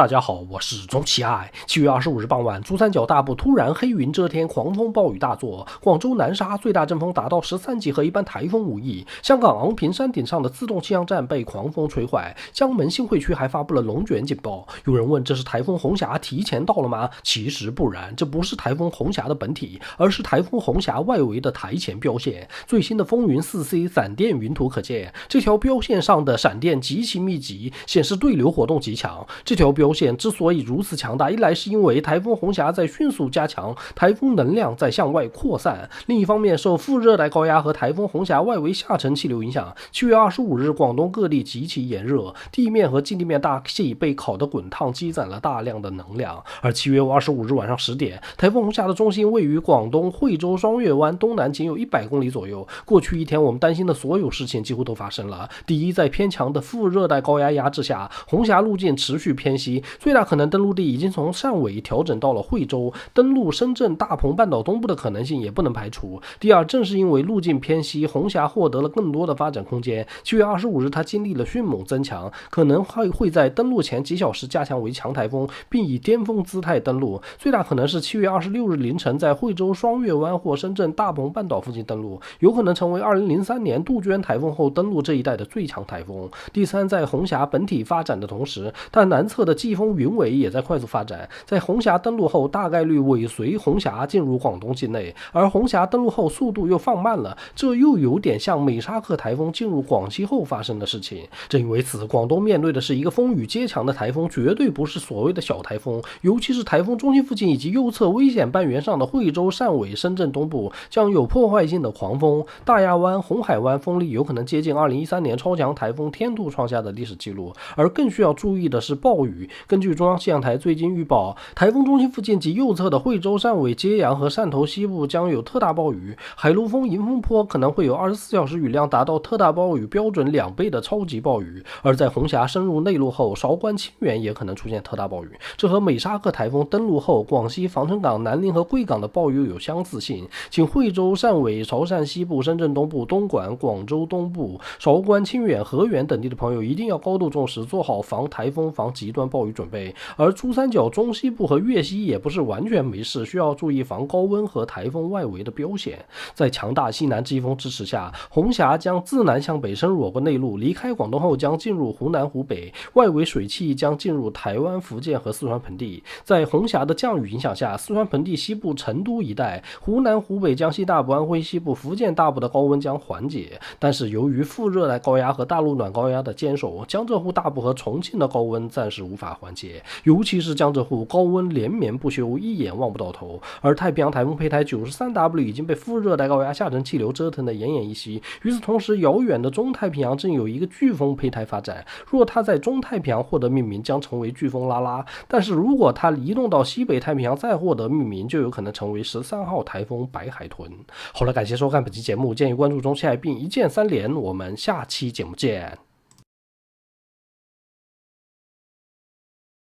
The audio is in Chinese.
大家好，我是钟奇爱。7月25日傍晚，珠三角大部突然黑云遮天，狂风暴雨大作。广州南沙最大阵风达到13级，和一般台风无异。香港昂坪山顶上的自动气象站被狂风吹坏，江门新会区还发布了龙卷警报。有人问，这是台风红霞提前到了吗？其实不然，这不是台风红霞的本体，而是台风红霞外围的台前标线。最新的风云 4C 闪电云图可见，这条标线上的闪电极其密集，显示对流活动极强。这条标线之所以如此强大，一来是因为台风红霞在迅速加强，台风能量在向外扩散；另一方面，受副热带高压和台风红霞外围下沉气流影响，7月25日广东各地极其炎热，地面和近地面大气被烤得滚烫，积攒了大量的能量。而7月25日晚上10点，台风红霞的中心位于广东惠州双月湾东南仅有100公里左右。过去一天，我们担心的所有事情几乎都发生了。第一，在偏强的副热带高压压制下，红霞路径持续偏西，最大可能登陆地已经从汕尾调整到了惠州，登陆深圳、大鹏半岛东部的可能性也不能排除。第二，正是因为路径偏西，红霞获得了更多的发展空间。7月25日，它经历了迅猛增强，可能会在登陆前几小时加强为强台风，并以巅峰姿态登陆。最大可能是7月26日凌晨在惠州双月湾或深圳大鹏半岛附近登陆，有可能成为2003年杜鹃台风后登陆这一带的最强台风。第三，在红霞本体发展的同时，它南侧的季风云尾也在快速发展，在红霞登陆后大概率尾随红霞进入广东境内，而红霞登陆后速度又放慢了，这又有点像美沙克台风进入广西后发生的事情。正因为此，广东面对的是一个风雨皆强的台风，绝对不是所谓的小台风。尤其是台风中心附近以及右侧危险半圆上的惠州、汕尾、深圳东部将有破坏性的狂风，大亚湾、红海湾风力有可能接近2013年超强台风天兔创下的历史记录。而更需要注意的是暴雨。根据中央气象台最近预报，台风中心附近及右侧的惠州、汕尾、揭阳和汕头西部将有特大暴雨，海陆丰、迎风坡可能会有24小时雨量达到特大暴雨标准2倍的超级暴雨。而在红霞深入内陆后，韶关、清远也可能出现特大暴雨，这和美沙克台风登陆后广西防城港、南宁和贵港的暴雨有相似性。请惠州、汕尾、潮汕西部、深圳东部、东莞、广州东部、韶关、清远、河源等地的朋友一定要高度重视，做好防台风、防极端暴雨准备。而珠三角中西部和粤西也不是完全没事，需要注意防高温和台风外围的标线。在强大西南季风支持下，红霞将自南向北深入我国内陆，离开广东后将进入湖南、湖北，外围水汽将进入台湾、福建和四川盆地。在红霞的降雨影响下，四川盆地西部成都一带、湖南、湖北、江西大部、安徽西部、福建大部的高温将缓解。但是由于副热带高压和大陆暖高压的坚守，江浙沪大部和重庆的高温暂时无法缓解，尤其是江浙沪高温连绵不休，一眼望不到头。而太平洋台风胚胎 93W 已经被副热带高压下沉气流折腾得奄奄一息。与此同时，遥远的中太平洋正有一个飓风胚胎发展，若它在中太平洋获得命名，将成为飓风拉拉；但是如果它移动到西北太平洋再获得命名，就有可能成为13号台风白海豚。好了，感谢收看本期节目，建议关注中期海并一键3连，我们下期节目见。